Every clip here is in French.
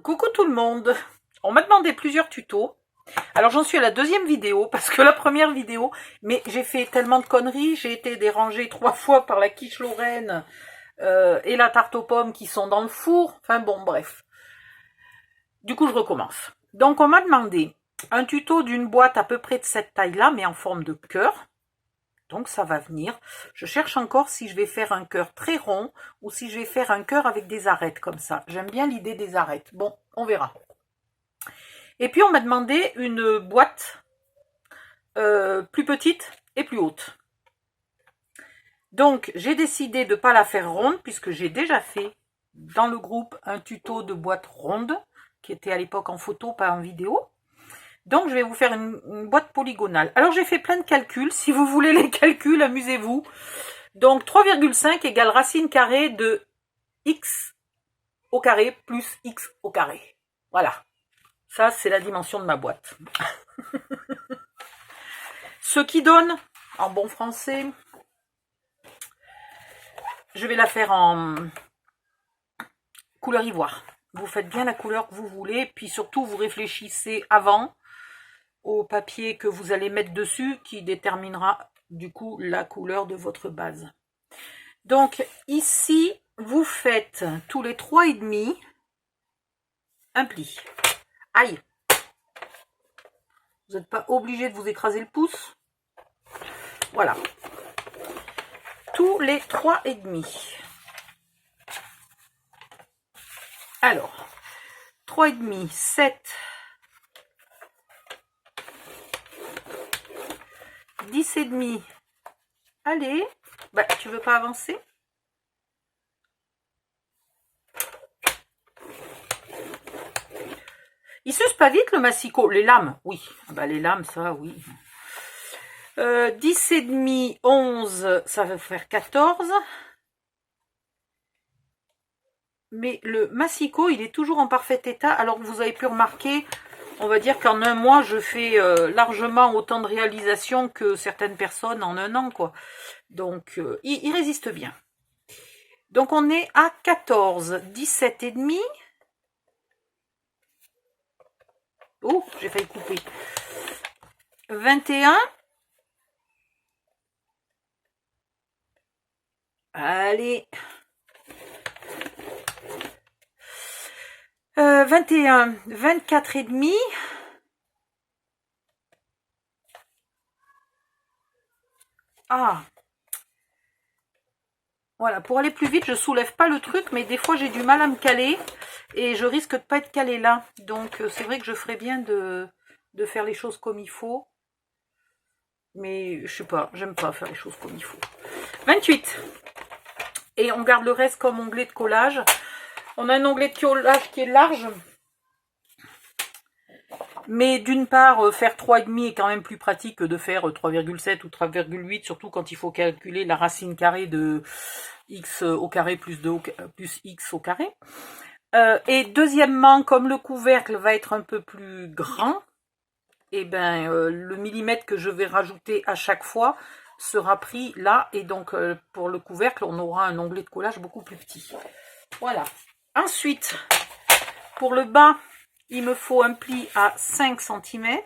Coucou tout le monde. On m'a demandé plusieurs tutos. Alors j'en suis à la deuxième vidéo parce que la première vidéo, mais j'ai fait tellement de conneries, j'ai été dérangée 3 fois par la quiche Lorraine et la tarte aux pommes qui sont dans le four. Enfin bon, bref. Du coup, je recommence. Donc on m'a demandé un tuto d'une boîte à peu près de cette taille-là, mais en forme de cœur. Donc ça va venir. Je cherche encore si je vais faire un cœur très rond ou si je vais faire un cœur avec des arêtes comme ça. J'aime bien l'idée des arêtes. Bon, on verra. Et puis on m'a demandé une boîte plus petite et plus haute. Donc j'ai décidé de ne pas la faire ronde puisque j'ai déjà fait dans le groupe un tuto de boîte ronde qui était à l'époque en photo, pas en vidéo. Donc je vais vous faire une boîte polygonale. Alors j'ai fait plein de calculs. Si vous voulez les calculs, amusez-vous. Donc 3,5 égale racine carrée de x au carré plus x au carré. Voilà. Ça, c'est la dimension de ma boîte. Ce qui donne, en bon français, je vais la faire en couleur ivoire. Vous faites bien la couleur que vous voulez, puis surtout, vous réfléchissez avant au papier que vous allez mettre dessus, qui déterminera du coup la couleur de votre base. Donc, ici, vous faites tous les 3,5 un pli. Aïe! Vous n'êtes pas obligé de vous écraser le pouce. Voilà. Tous les 3,5. Alors, 3,5, 7, 10,5. Allez, bah, tu veux pas avancer? Il s'use pas vite le massicot. Les lames, oui. Bah, les lames, ça, oui. 10,5, 11, ça va faire 14. Mais le massicot, il est toujours en parfait état. Alors que vous avez pu remarquer, on va dire qu'en un mois, je fais largement autant de réalisations que certaines personnes en un an, quoi. Donc, il résiste bien. Donc, on est à 14, 17,5. Oh, j'ai failli couper. 21. Allez. 21, 24,5. Ah. Voilà, pour aller plus vite, je soulève pas le truc, mais des fois j'ai du mal à me caler et je risque de pas être calée là. Donc c'est vrai que je ferais bien de faire les choses comme il faut. Mais je sais pas, j'aime pas faire les choses comme il faut. 28. Et on garde le reste comme onglet de collage. On a un onglet de collage qui est large. Mais d'une part, faire 3,5 est quand même plus pratique que de faire 3,7 ou 3,8, surtout quand il faut calculer la racine carrée de x au carré plus x au carré. Et deuxièmement, comme le couvercle va être un peu plus grand, et ben le millimètre que je vais rajouter à chaque fois sera pris là. Et donc, pour le couvercle, on aura un onglet de collage beaucoup plus petit. Voilà. Ensuite, pour le bas, il me faut un pli à 5 cm.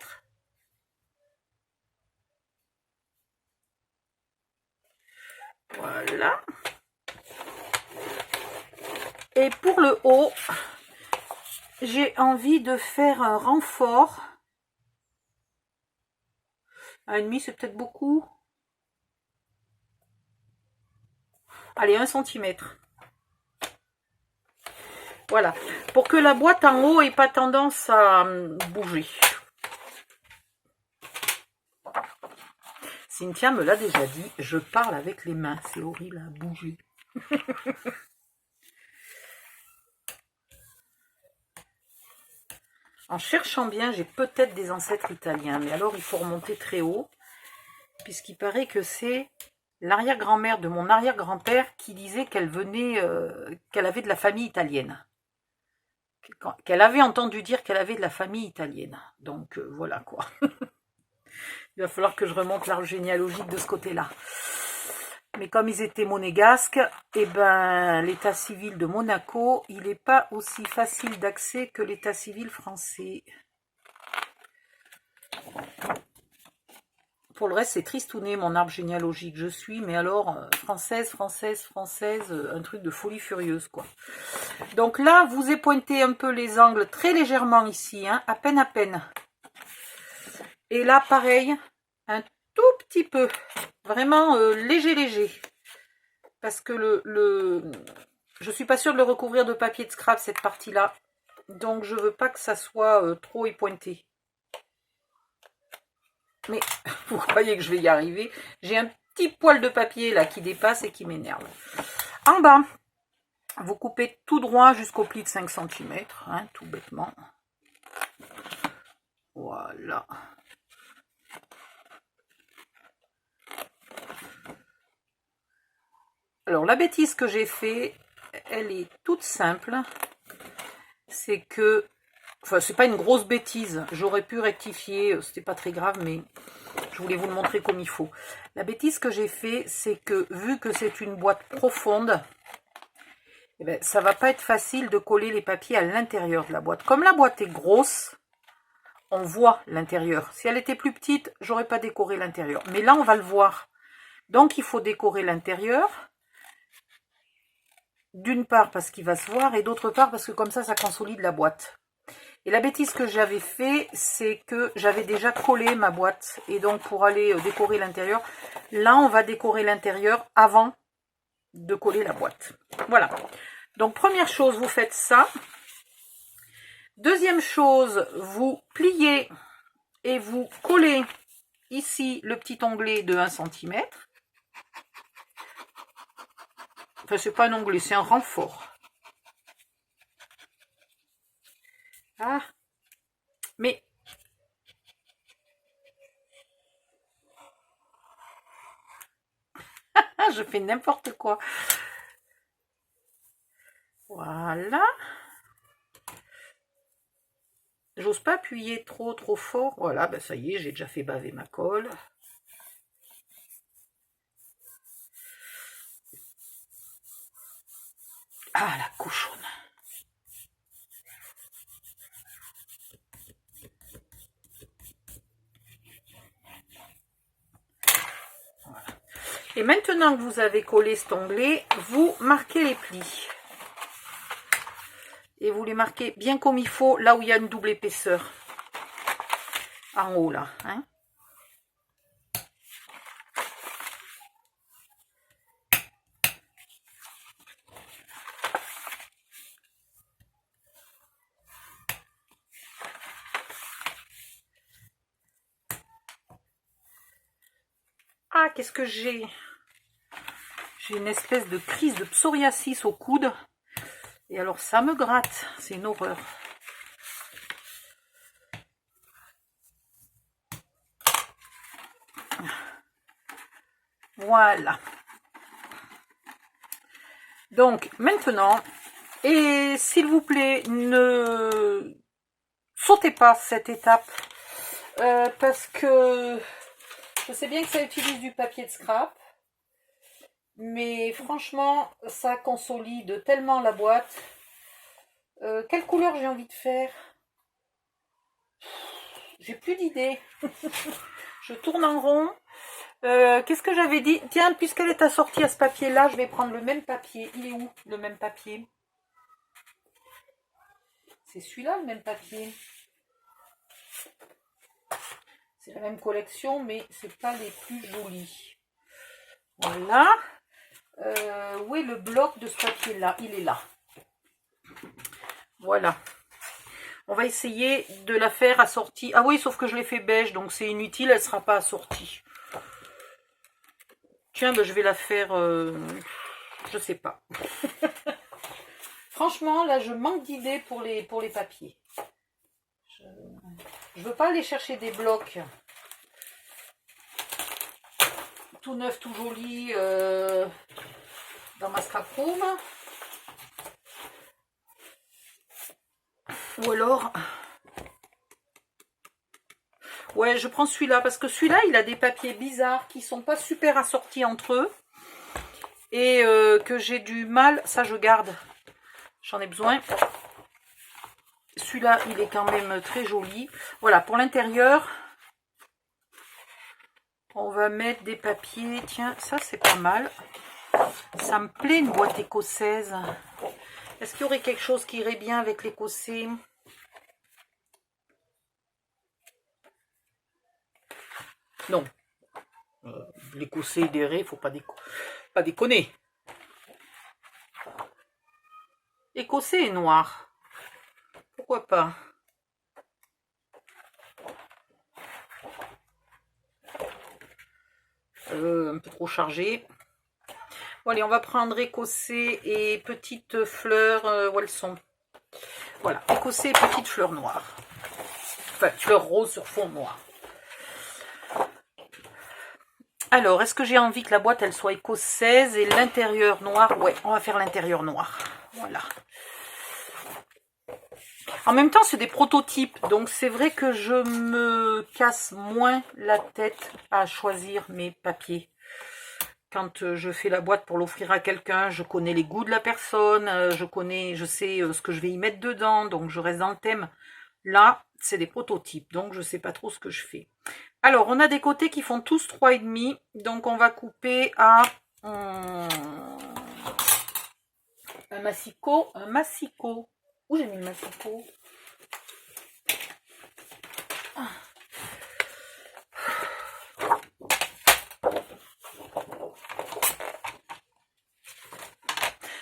Voilà. Et pour le haut, j'ai envie de faire un renfort. 1,5, c'est peut-être beaucoup. Allez, 1 cm. Voilà. Pour que la boîte en haut n'ait pas tendance à bouger. Cynthia me l'a déjà dit, je parle avec les mains. C'est horrible à bouger. En cherchant bien, j'ai peut-être des ancêtres italiens. Mais alors, il faut remonter très haut. Puisqu'il paraît que c'est l'arrière-grand-mère de mon arrière-grand-père qui disait qu'elle venait, qu'elle avait de la famille italienne. Qu'elle avait entendu dire qu'elle avait de la famille italienne. Donc, voilà quoi. Il va falloir que je remonte l'arbre généalogique de ce côté-là. Mais comme ils étaient monégasques, et ben l'état civil de Monaco, il n'est pas aussi facile d'accès que l'état civil français. Pour le reste, c'est tristouné mon arbre généalogique. Je suis, mais alors, française, un truc de folie furieuse, quoi. Donc là, vous ai pointé un peu les angles très légèrement ici, hein, à peine. Et là, pareil, un tout petit peu, vraiment léger. Parce que je suis pas sûre de le recouvrir de papier de scrap, cette partie-là. Donc, je veux pas que ça soit trop épointé. Mais vous croyez que je vais y arriver? J'ai un petit poil de papier là qui dépasse et qui m'énerve. En bas, vous coupez tout droit jusqu'au pli de 5 cm, hein, tout bêtement. Voilà. Alors la bêtise que j'ai fait, elle est toute simple. C'est que, enfin c'est pas une grosse bêtise, j'aurais pu rectifier, c'était pas très grave, mais je voulais vous le montrer comme il faut. La bêtise que j'ai fait, c'est que vu que c'est une boîte profonde, eh ben, ça va pas être facile de coller les papiers à l'intérieur de la boîte. Comme la boîte est grosse, on voit l'intérieur. Si elle était plus petite, j'aurais pas décoré l'intérieur. Mais là, on va le voir. Donc, il faut décorer l'intérieur. D'une part, parce qu'il va se voir, et d'autre part, parce que comme ça consolide la boîte. Et la bêtise que j'avais fait, c'est que j'avais déjà collé ma boîte. Et donc, pour aller décorer l'intérieur, là, on va décorer l'intérieur avant de coller la boîte. Voilà. Donc, première chose, vous faites ça. Deuxième chose, vous pliez et vous collez ici le petit onglet de 1 cm. Enfin, c'est pas un onglet, c'est un renfort. Ah, mais je fais n'importe quoi. Voilà. J'ose pas appuyer trop fort. Voilà, ben ça y est, j'ai déjà fait baver ma colle. Ah, la cochonne. Voilà. Et maintenant que vous avez collé cet onglet, vous marquez les plis. Et vous les marquez bien comme il faut, là où il y a une double épaisseur. En haut, là. Hein. Ah, qu'est-ce que j'ai? J'ai une espèce de crise de psoriasis au coude. Et alors, ça me gratte. C'est une horreur. Voilà. Donc, maintenant, et s'il vous plaît, ne sautez pas cette étape. Parce que je sais bien que ça utilise du papier de scrap. Mais franchement, ça consolide tellement la boîte. Quelle couleur j'ai envie de faire? J'ai plus d'idées. Je tourne en rond. Qu'est-ce que j'avais dit? Tiens, puisqu'elle est assortie à ce papier-là, je vais prendre le même papier. Il est où, le même papier? C'est celui-là, le même papier. C'est la même collection, mais c'est pas les plus jolis. Voilà. Où est le bloc de ce papier-là? Il est là. Voilà. On va essayer de la faire assortie. Ah oui, sauf que je l'ai fait beige, donc c'est inutile, elle ne sera pas assortie. Tiens, ben, je vais la faire... je sais pas. Franchement, là, je manque d'idées pour les papiers. Je veux pas aller chercher des blocs tout neuf, tout joli dans ma scrap room. Ou alors... Ouais, je prends celui-là parce que celui-là, il a des papiers bizarres qui sont pas super assortis entre eux. et que j'ai du mal, ça je garde. J'en ai besoin. Celui-là, il est quand même très joli. Voilà, pour l'intérieur, on va mettre des papiers. Tiens, ça c'est pas mal. Ça me plaît une boîte écossaise. Est-ce qu'il y aurait quelque chose qui irait bien avec l'écossais? Non. L'écossais idéré, faut pas déconner. Écossais et noir. Pourquoi pas? Un peu trop chargé. Bon, allez, on va prendre écossais et petites fleurs. Où elles sont? Voilà, écossais et petites fleurs noires. Enfin, fleurs roses sur fond noir. Alors, est-ce que j'ai envie que la boîte, elle soit écossaise et l'intérieur noir? Ouais, on va faire l'intérieur noir. Voilà. En même temps, c'est des prototypes, donc c'est vrai que je me casse moins la tête à choisir mes papiers. Quand je fais la boîte pour l'offrir à quelqu'un, je connais les goûts de la personne, je sais ce que je vais y mettre dedans, donc je reste dans le thème. Là, c'est des prototypes, donc je ne sais pas trop ce que je fais. Alors, on a des côtés qui font tous 3,5, donc on va couper à un massicot. Où j'ai mis le massicot?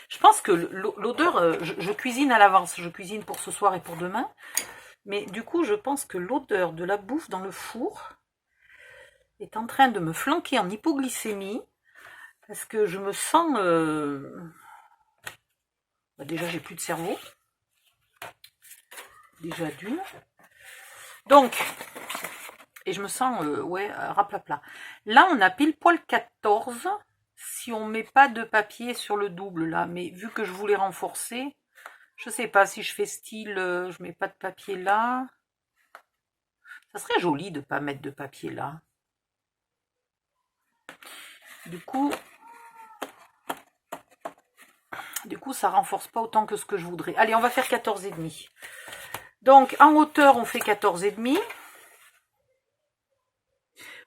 Je pense que l'odeur, je cuisine à l'avance, je cuisine pour ce soir et pour demain, mais du coup, je pense que l'odeur de la bouffe dans le four est en train de me flanquer en hypoglycémie, parce que je me sens... déjà, j'ai plus de cerveau. Déjà d'une. Donc, et je me sens, ouais, raplapla. Là, on a pile poil 14. Si on met pas de papier sur le double, là. Mais vu que je voulais renforcer, je sais pas si je fais style, je mets pas de papier là. Ça serait joli de pas mettre de papier là. Du coup, ça renforce pas autant que ce que je voudrais. Allez, on va faire 14,5. Donc, en hauteur, on fait 14,5.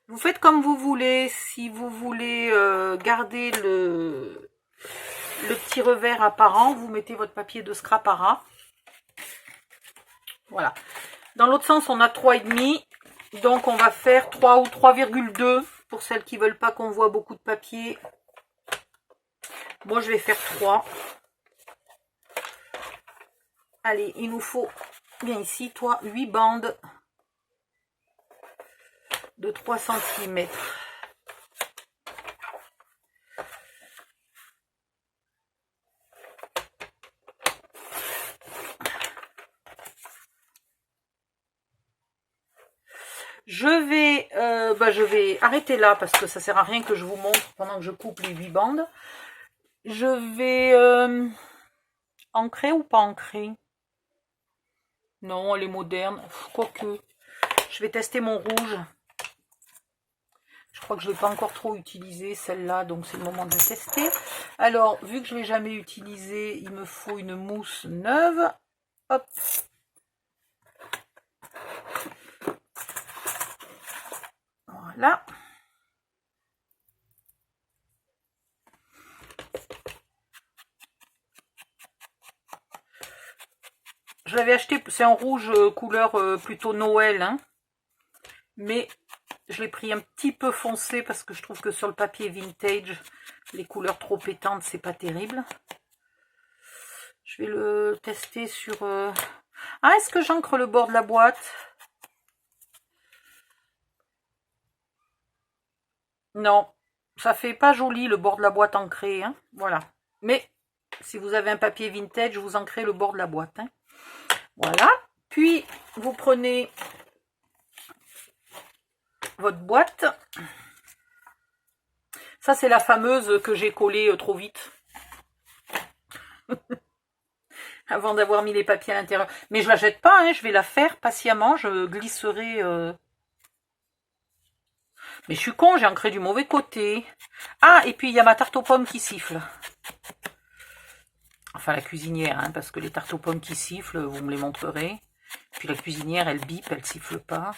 Vous faites comme vous voulez. Si vous voulez garder le petit revers apparent, vous mettez votre papier de scrap à ras. Voilà. Dans l'autre sens, on a 3,5. Donc, on va faire 3 ou 3,2 pour celles qui ne veulent pas qu'on voit beaucoup de papier. Moi, je vais faire 3. Allez, il nous faut, bien ici, 8 bandes de 3 cm. Je vais arrêter là parce que ça sert à rien que je vous montre pendant que je coupe les 8 bandes. Je vais ancrer ou pas ancrer? Non, elle est moderne. Quoique, je vais tester mon rouge. Je crois que je ne l'ai pas encore trop utilisé celle-là, donc c'est le moment de tester. Alors, vu que je ne l'ai jamais utilisé, il me faut une mousse neuve. Hop. Voilà. Je l'avais acheté, c'est en rouge couleur plutôt Noël, hein. Mais je l'ai pris un petit peu foncé parce que je trouve que sur le papier vintage, les couleurs trop pétantes, c'est pas terrible. Je vais le tester sur... Ah, est-ce que j'ancre le bord de la boîte? Non, ça fait pas joli le bord de la boîte ancré, hein. Voilà. Mais si vous avez un papier vintage, vous ancrez le bord de la boîte, hein. Voilà. Puis, vous prenez votre boîte. Ça, c'est la fameuse que j'ai collée trop vite. Avant d'avoir mis les papiers à l'intérieur. Mais je la jette pas, hein, je vais la faire patiemment. Je glisserai... Mais je suis con, j'ai ancré du mauvais côté. Ah, et puis il y a ma tarte aux pommes qui siffle. Enfin, la cuisinière, hein, parce que les tartes aux pommes qui sifflent, vous me les montrerez. Puis la cuisinière, elle bip, elle siffle pas.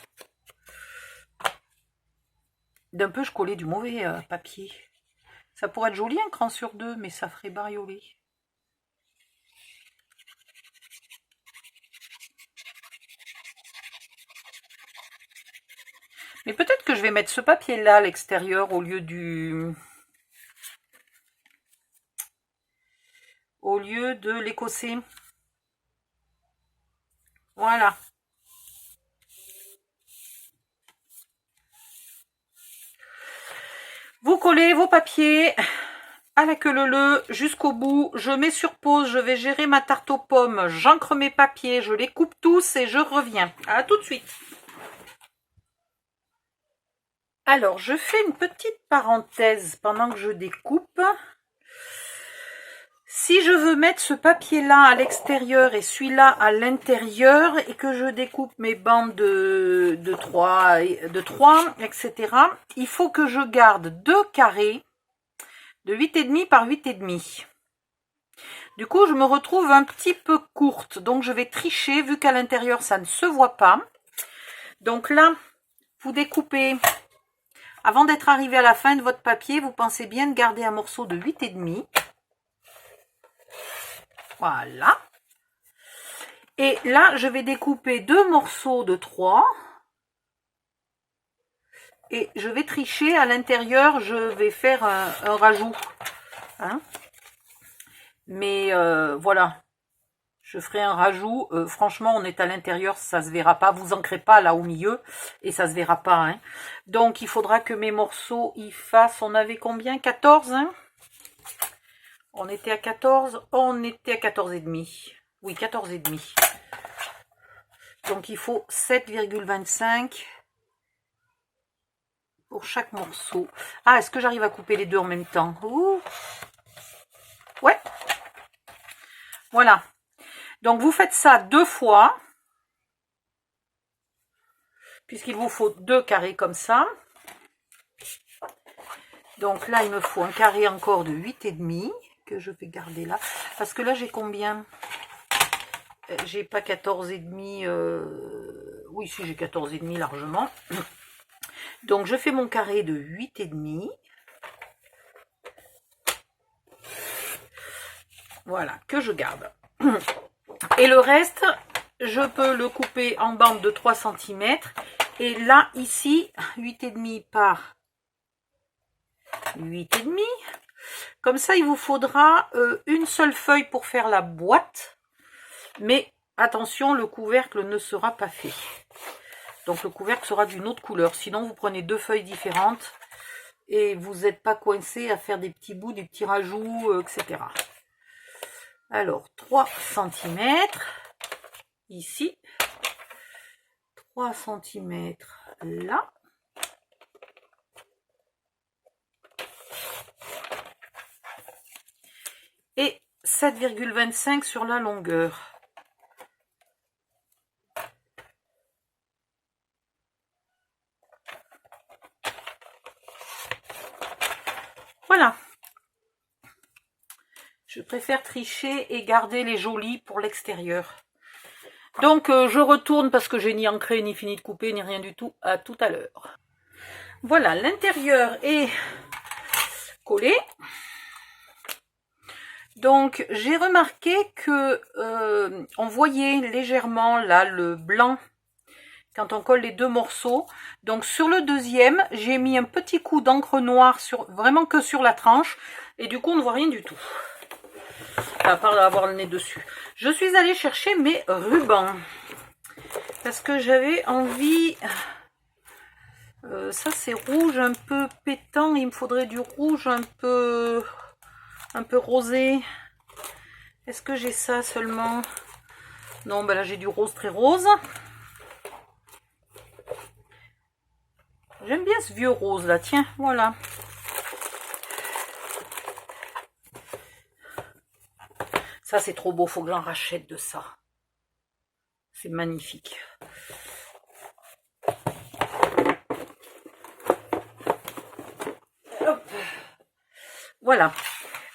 D'un peu, je collais du mauvais papier. Ça pourrait être joli, un cran sur deux, mais ça ferait bariolé. Mais peut-être que je vais mettre ce papier-là à l'extérieur au lieu du... de l'écossais. Voilà. Vous collez vos papiers à la queue leu jusqu'au bout. Je mets sur pause, je vais gérer ma tarte aux pommes. J'encre mes papiers, je les coupe tous et je reviens. À tout de suite. Alors, je fais une petite parenthèse pendant que je découpe. Si je veux mettre ce papier-là à l'extérieur et celui-là à l'intérieur et que je découpe mes bandes de 3, etc., il faut que je garde 2 carrés de 8,5 par 8,5. Du coup, je me retrouve un petit peu courte, donc je vais tricher vu qu'à l'intérieur, ça ne se voit pas. Donc là, vous découpez, avant d'être arrivé à la fin de votre papier, vous pensez bien de garder un morceau de 8,5. Voilà. Et là, je vais découper 2 morceaux de 3. Et je vais tricher à l'intérieur, je vais faire un rajout. Hein, mais voilà. Je ferai un rajout. Franchement, on est à l'intérieur, ça se verra pas. Vous ancrez pas là au milieu et ça se verra pas. Hein. Donc, il faudra que mes morceaux y fassent. On avait combien? 14, hein? On était à 14, on était à 14,5. Oui, 14,5. Donc, il faut 7,25 pour chaque morceau. Ah, est-ce que j'arrive à couper les deux en même temps? Ouh. Ouais. Voilà. Donc, vous faites ça 2 fois. Puisqu'il vous faut 2 carrés comme ça. Donc là, il me faut un carré encore de 8,5 que je vais garder là. Parce que là, j'ai combien? J'ai pas 14,5. Oui, si, j'ai 14,5 largement. Donc, je fais mon carré de 8,5. Voilà, que je garde. Et le reste, je peux le couper en bandes de 3 cm. Et là, ici, 8,5 par 8,5. Comme ça, il vous faudra une seule feuille pour faire la boîte. Mais attention, le couvercle ne sera pas fait. Donc, le couvercle sera d'une autre couleur. Sinon, vous prenez 2 feuilles différentes et vous n'êtes pas coincé à faire des petits bouts, des petits rajouts, etc. Alors, 3 cm. Ici. 3 cm là. Et 7,25 sur la longueur. Voilà. Je préfère tricher et garder les jolis pour l'extérieur. Donc, je retourne parce que j'ai ni ancré, ni fini de couper, ni rien du tout. À tout à l'heure. Voilà, l'intérieur est collé. Donc, j'ai remarqué que on voyait légèrement là le blanc quand on colle les 2 morceaux. Donc, sur le deuxième, j'ai mis un petit coup d'encre noire vraiment que sur la tranche. Et du coup, on ne voit rien du tout. À part avoir le nez dessus. Je suis allée chercher mes rubans. Parce que j'avais envie... ça, c'est rouge un peu pétant. Il me faudrait du rouge un peu rosé. Est-ce que j'ai ça seulement? Non, ben là, j'ai du rose très rose. J'aime bien ce vieux rose là. Tiens, voilà. Ça, c'est trop beau. Faut que j'en rachète de ça. C'est magnifique. Voilà.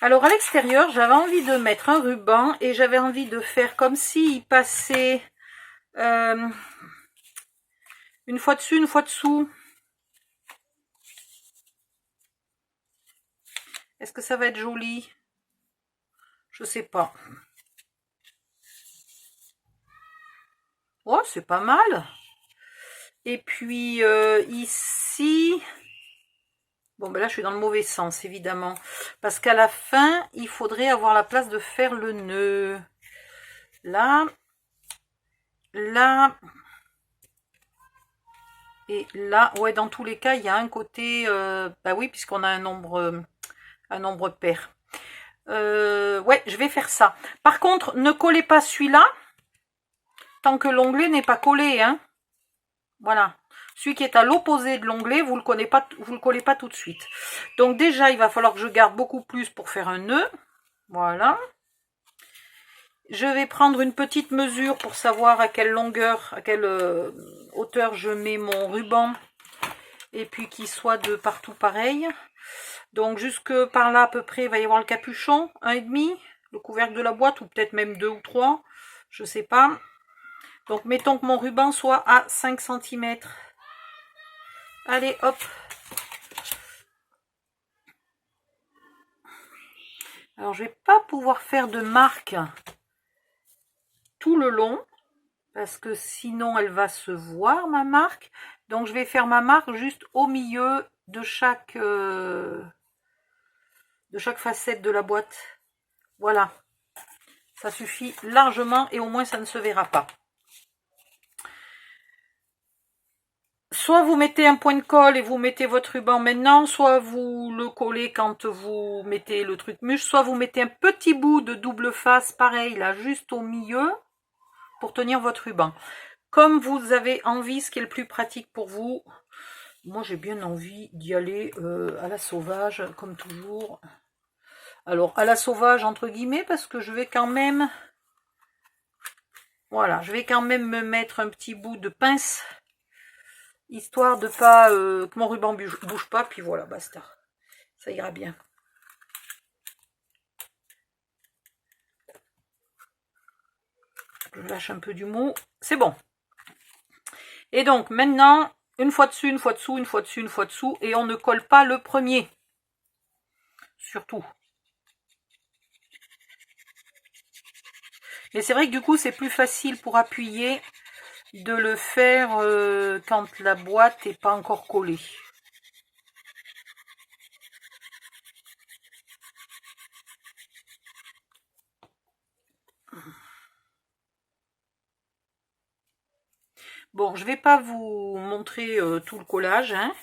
Alors à l'extérieur, j'avais envie de mettre un ruban et j'avais envie de faire comme s'il passait une fois dessus, une fois dessous. Est-ce que ça va être joli? Je sais pas. Oh, c'est pas mal. Et puis ici, bon ben là je suis dans le mauvais sens évidemment, parce qu'à la fin il faudrait avoir la place de faire le nœud. Là, là et là. Ouais, dans tous les cas il y a un côté, bah oui, puisqu'on a un nombre pair. Ouais, je vais faire ça. Par contre, ne collez pas celui-là tant que l'onglet n'est pas collé, hein. Voilà. Celui qui est à l'opposé de l'onglet, vous le collez pas tout de suite. Donc déjà, il va falloir que je garde beaucoup plus pour faire un nœud. Voilà. Je vais prendre une petite mesure pour savoir à quelle longueur, à quelle hauteur je mets mon ruban. Et puis qu'il soit de partout pareil. Donc jusque par là à peu près, il va y avoir le capuchon, 1,5, le couvercle de la boîte, ou peut-être même 2 ou 3, je sais pas. Donc mettons que mon ruban soit à 5 cm. Allez, hop. Alors je vais pas pouvoir faire de marque tout le long, parce que sinon elle va se voir, ma marque. Donc je vais faire ma marque juste au milieu de chaque facette de la boîte. Voilà. Ça suffit largement et au moins ça ne se verra pas. Soit vous mettez un point de colle et vous mettez votre ruban maintenant, soit vous le collez quand vous mettez le truc mûche, soit vous mettez un petit bout de double face, pareil, là, juste au milieu, pour tenir votre ruban. Comme vous avez envie, ce qui est le plus pratique pour vous. Moi, j'ai bien envie d'y aller à la sauvage, comme toujours. Alors, à la sauvage, entre guillemets, parce que je vais quand même... Voilà, je vais quand même me mettre un petit bout de pince, histoire de pas que mon ruban bouge pas, puis voilà, basta. Ça ira bien. Je lâche un peu du mou. C'est bon. Et donc, maintenant, une fois dessus, une fois dessous, une fois dessus, une fois dessous, et on ne colle pas le premier. Surtout. Mais c'est vrai que du coup, c'est plus facile pour appuyer de le faire quand la boîte n'est pas encore collée. Bon, je ne vais pas vous montrer tout le collage, hein.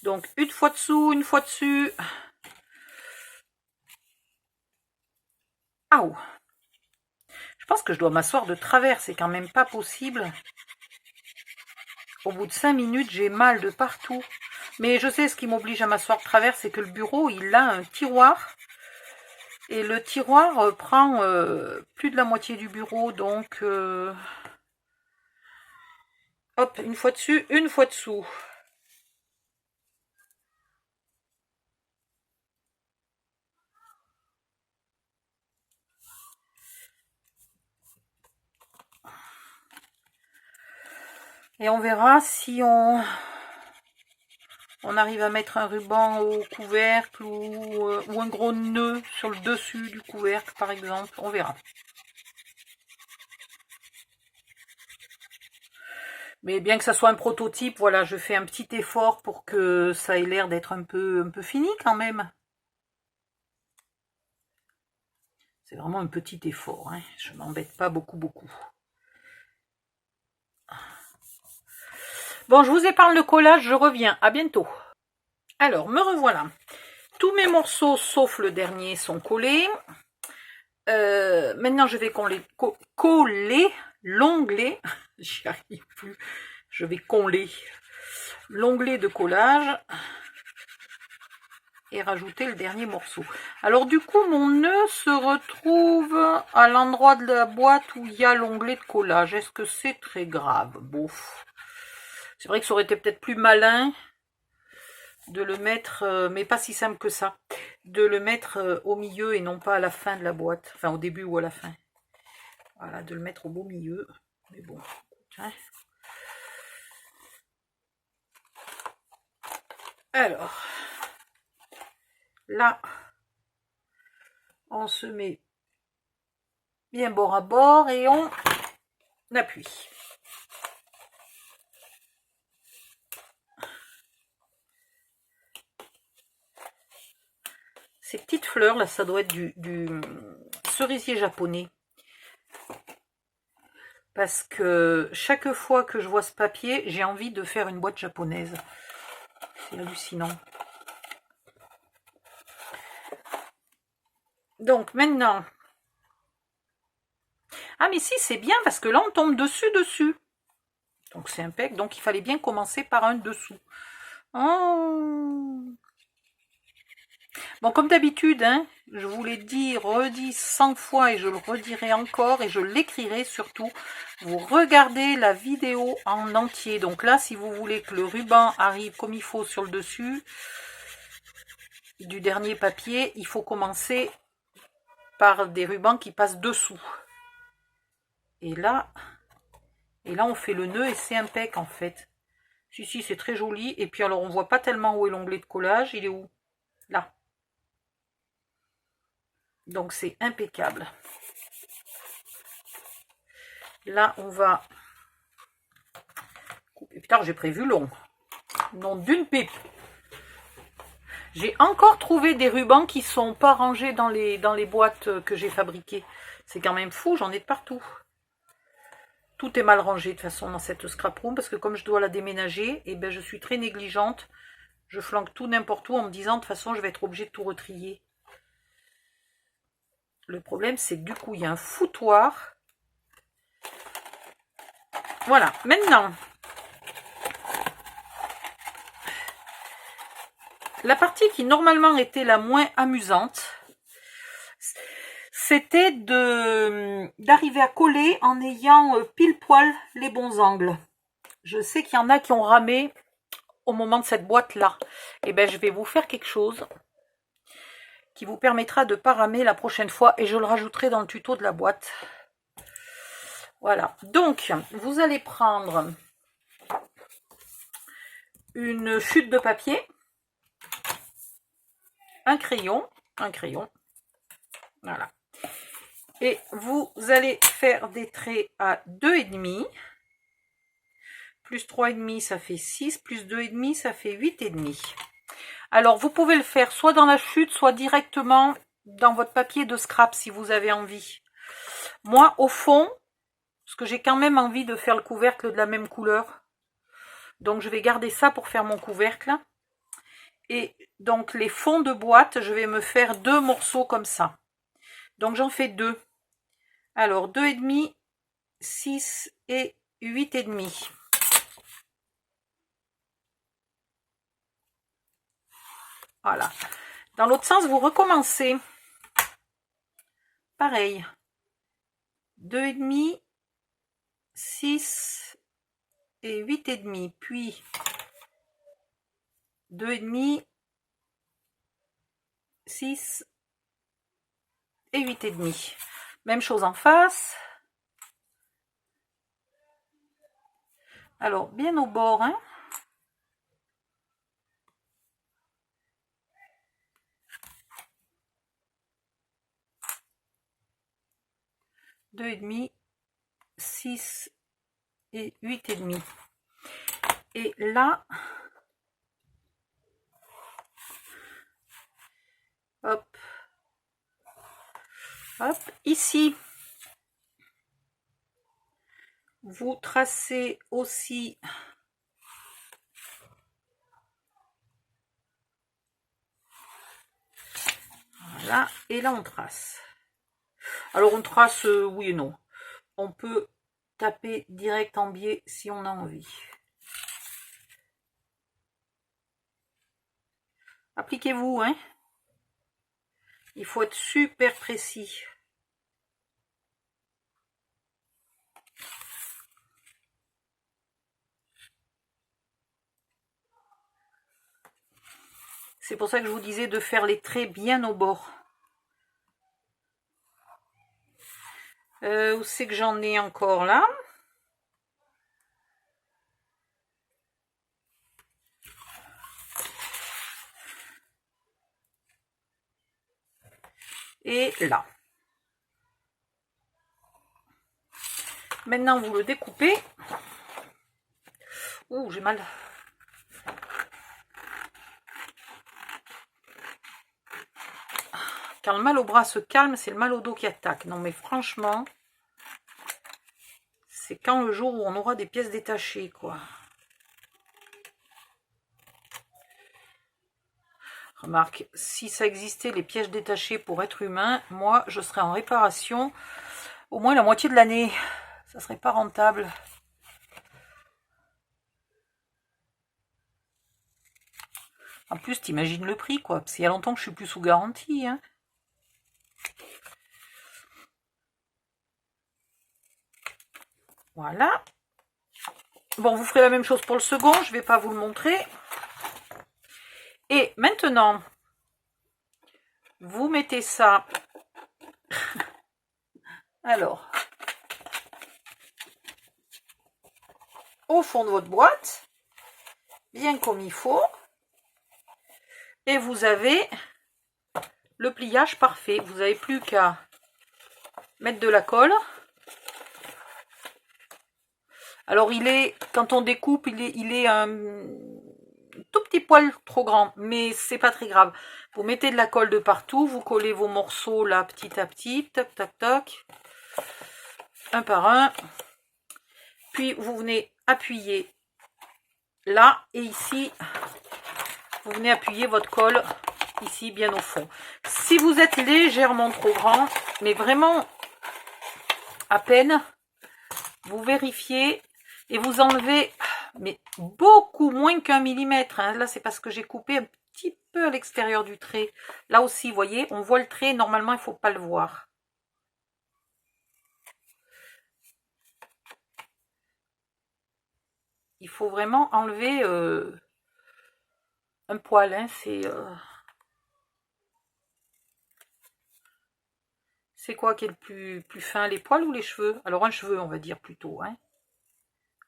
Donc, une fois dessous, une fois dessus. Aouh! Je pense que je dois m'asseoir de travers, c'est quand même pas possible. Au bout de 5 minutes, j'ai mal de partout. Mais je sais, ce qui m'oblige à m'asseoir de travers, c'est que le bureau, il a un tiroir. Et le tiroir prend plus de la moitié du bureau, donc... hop, une fois dessus, une fois dessous. Et on verra si on arrive à mettre un ruban au couvercle ou un gros nœud sur le dessus du couvercle, par exemple. On verra. Mais bien que ça soit un prototype, voilà, je fais un petit effort pour que ça ait l'air d'être un peu fini quand même. C'est vraiment un petit effort, hein. Je m'embête pas beaucoup. Bon, je vous épargne le collage, je reviens. À bientôt. Alors, me revoilà. Tous mes morceaux, sauf le dernier, sont collés. Maintenant, je vais coller l'onglet. J'y arrive plus. Je vais coller l'onglet de collage et rajouter le dernier morceau. Alors du coup, mon nœud se retrouve à l'endroit de la boîte où il y a l'onglet de collage. Est-ce que c'est très grave? Bon, c'est vrai que ça aurait été peut-être plus malin de le mettre, mais pas si simple que ça. de le mettre au milieu et non pas à la fin de la boîte, enfin au début ou à la fin. Voilà, de le mettre au beau milieu. Mais bon, hein. Alors, là, on se met bien bord à bord et on appuie. Ces petites fleurs, là, ça doit être du cerisier japonais. Parce que chaque fois que je vois ce papier, j'ai envie de faire une boîte japonaise. C'est hallucinant. Donc maintenant... Ah mais si, c'est bien parce que là on tombe dessus. Donc c'est impec. Donc il fallait bien commencer par un dessous. Oh. Bon, comme d'habitude, hein, je vous l'ai dit, redit 100 fois et je le redirai encore et je l'écrirai surtout. Vous regardez la vidéo en entier. Donc là, si vous voulez que le ruban arrive comme il faut sur le dessus du dernier papier, il faut commencer par des rubans qui passent dessous. Et là on fait le nœud et c'est impec en fait. Si, c'est très joli. Et puis alors, on voit pas tellement où est l'onglet de collage. Il est où? Là. Donc c'est impeccable. Là, on va couper. Putain, j'ai prévu long. Non, d'une pipe. J'ai encore trouvé des rubans qui sont pas rangés dans les boîtes que j'ai fabriquées. C'est quand même fou, j'en ai de partout. Tout est mal rangé de toute façon dans cette scrap room parce que comme je dois la déménager, et ben je suis très négligente. Je flanque tout n'importe où en me disant de toute façon je vais être obligée de tout retrier. Le problème c'est que du coup il y a un foutoir. Voilà, maintenant la partie qui normalement était la moins amusante, c'était d'arriver à coller en ayant pile poil les bons angles. Je sais qu'il y en a qui ont ramé au moment de cette boîte là. Et ben je vais vous faire quelque chose qui vous permettra de ne pas ramer la prochaine fois et je le rajouterai dans le tuto de la boîte. Voilà, donc vous allez prendre une chute de papier, un crayon, voilà. Et vous allez faire des traits à 2,5. Plus 3,5, ça fait 6. Plus 2,5, ça fait 8,5. Alors, vous pouvez le faire soit dans la chute, soit directement dans votre papier de scrap si vous avez envie. Moi, au fond, parce que j'ai quand même envie de faire le couvercle de la même couleur. Donc, je vais garder ça pour faire mon couvercle. Et donc, les fonds de boîte, je vais me faire 2 morceaux comme ça. Donc, j'en fais 2. Alors, 2,5, 6 et 8,5. Voilà. Dans l'autre sens, vous recommencez. Pareil. 2,5, 6 et 8,5. Puis 2,5, 6 et 8,5. Même chose en face. Alors, bien au bord, hein. Deux et demi, 6 et 8,5. Et là, hop, hop, ici, vous tracez aussi voilà, et là on trace. Alors on trace oui et non. On peut taper direct en biais si on a envie. Appliquez-vous, hein. Il faut être super précis. C'est pour ça que je vous disais de faire les traits bien au bord. Où c'est que j'en ai encore là? Et là. Maintenant, vous le découpez. Ouh, j'ai mal. Quand le mal au bras se calme, c'est le mal au dos qui attaque. Non, mais franchement, c'est quand le jour où on aura des pièces détachées, quoi. Remarque, si ça existait, les pièces détachées pour être humain, moi, je serais en réparation au moins la moitié de l'année. Ça serait pas rentable. En plus, t'imagines le prix, quoi. Parce qu'il y a longtemps que je suis plus sous garantie, hein. Voilà. Bon, vous ferez la même chose pour le second. Je ne vais pas vous le montrer. Et maintenant, vous mettez ça. Alors, au fond de votre boîte, bien comme il faut. Et vous avez le pliage parfait. Vous n'avez plus qu'à mettre de la colle. Alors il est, quand on découpe, il est un tout petit poil trop grand, mais c'est pas très grave. Vous mettez de la colle de partout, vous collez vos morceaux là petit à petit, toc toc toc, un par un. Puis vous venez appuyer là et ici, vous venez appuyer votre colle ici bien au fond. Si vous êtes légèrement trop grand, mais vraiment à peine, vous vérifiez et vous enlevez, mais beaucoup moins qu'1 millimètre. Hein. Là, c'est parce que j'ai coupé un petit peu à l'extérieur du trait. Là aussi, vous voyez, on voit le trait. Normalement, il ne faut pas le voir. Il faut vraiment enlever un poil. Hein. C'est quoi qui est le plus fin, les poils ou les cheveux? Alors, un cheveu, on va dire plutôt. Hein.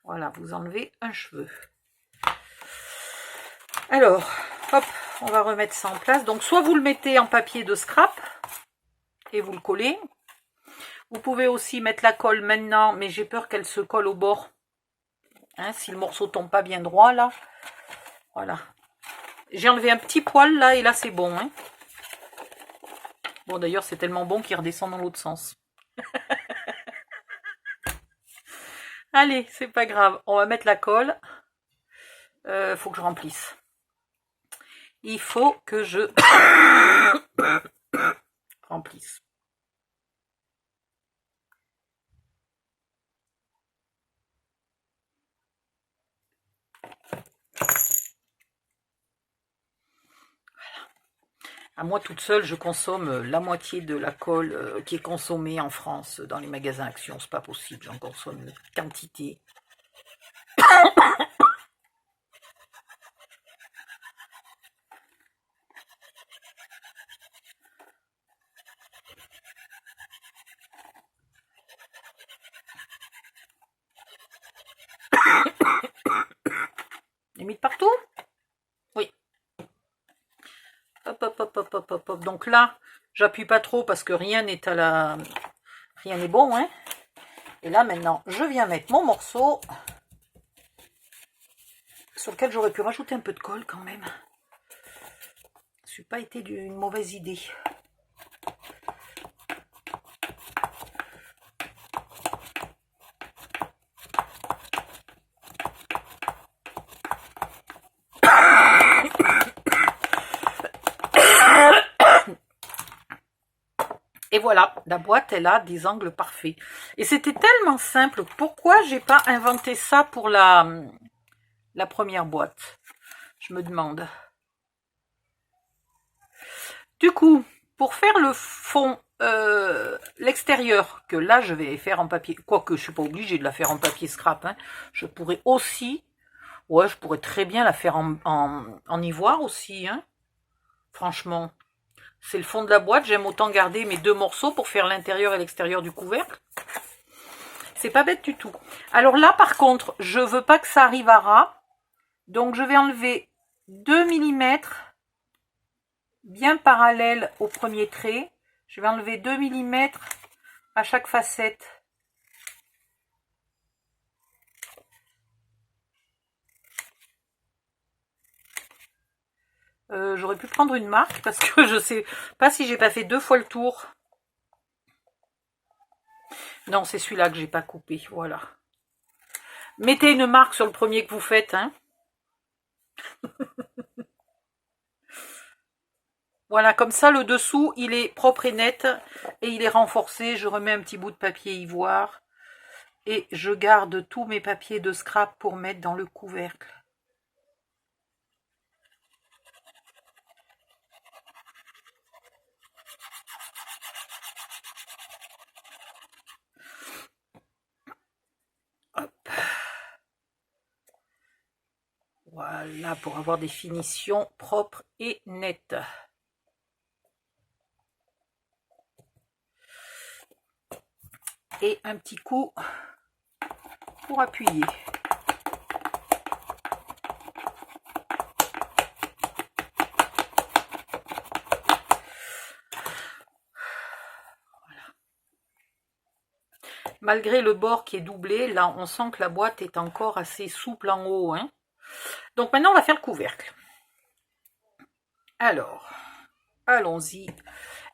Voilà, vous enlevez un cheveu. Alors, hop, on va remettre ça en place. Donc, soit vous le mettez en papier de scrap et vous le collez. Vous pouvez aussi mettre la colle maintenant, mais j'ai peur qu'elle se colle au bord. Hein, si le morceau tombe pas bien droit, là. Voilà. J'ai enlevé un petit poil, là, et là, c'est bon. Hein. Bon, d'ailleurs, c'est tellement bon qu'il redescend dans l'autre sens. Allez, c'est pas grave. On va mettre la colle. Faut que je remplisse. Il faut que je remplisse. À moi toute seule, je consomme la moitié de la colle qui est consommée en France dans les magasins Action. C'est pas possible, j'en consomme une quantité. Limite partout? Oui. Hop, hop, hop, hop, hop, hop, hop. Donc là, j'appuie pas trop parce que rien n'est à la... Rien n'est bon, hein. Et là, maintenant, je viens mettre mon morceau sur lequel j'aurais pu rajouter un peu de colle quand même. Ça n'a pas été une mauvaise idée. Et voilà, la boîte, elle a des angles parfaits. Et c'était tellement simple. Pourquoi j'ai pas inventé ça pour la première boîte? Je me demande. Du coup, pour faire le fond, l'extérieur, que là, je vais faire en papier, quoique je suis pas obligée de la faire en papier scrap, hein, je pourrais aussi, ouais, je pourrais très bien la faire en ivoire aussi, hein. Franchement, c'est le fond de la boîte. J'aime autant garder mes 2 morceaux pour faire l'intérieur et l'extérieur du couvercle. C'est pas bête du tout. Alors là, par contre, je veux pas que ça arrive à ras. Donc, je vais enlever 2 mm bien parallèles au premier trait. Je vais enlever 2 mm à chaque facette. J'aurais pu prendre une marque parce que je sais pas si j'ai pas fait 2 fois le tour. Non, c'est celui-là que j'ai pas coupé, voilà. Mettez une marque sur le premier que vous faites, hein. Voilà, comme ça, le dessous, il est propre et net et il est renforcé. Je remets un petit bout de papier ivoire et je garde tous mes papiers de scrap pour mettre dans le couvercle. Hop. Voilà, pour avoir des finitions propres et nettes. Et un petit coup pour appuyer. Voilà. Malgré le bord qui est doublé, là on sent que la boîte est encore assez souple en haut, hein. Donc maintenant on va faire le couvercle. Alors, allons-y.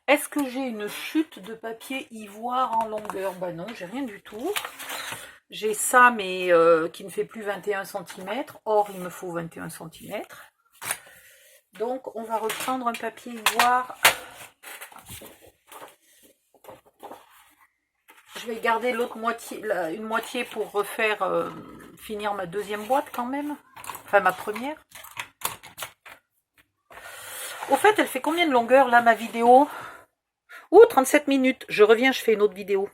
Est-ce que j'ai une chute de papier ivoire en longueur? Bah non, j'ai rien du tout. J'ai ça, mais qui ne fait plus 21 cm. Or, il me faut 21 cm. Donc, on va reprendre un papier ivoire. Je vais garder l'autre moitié, une moitié pour refaire, finir ma deuxième boîte quand même. Enfin, ma première. Au fait, elle fait combien de longueur, là, ma vidéo? Ouh, 37 minutes. Je reviens, je fais une autre vidéo.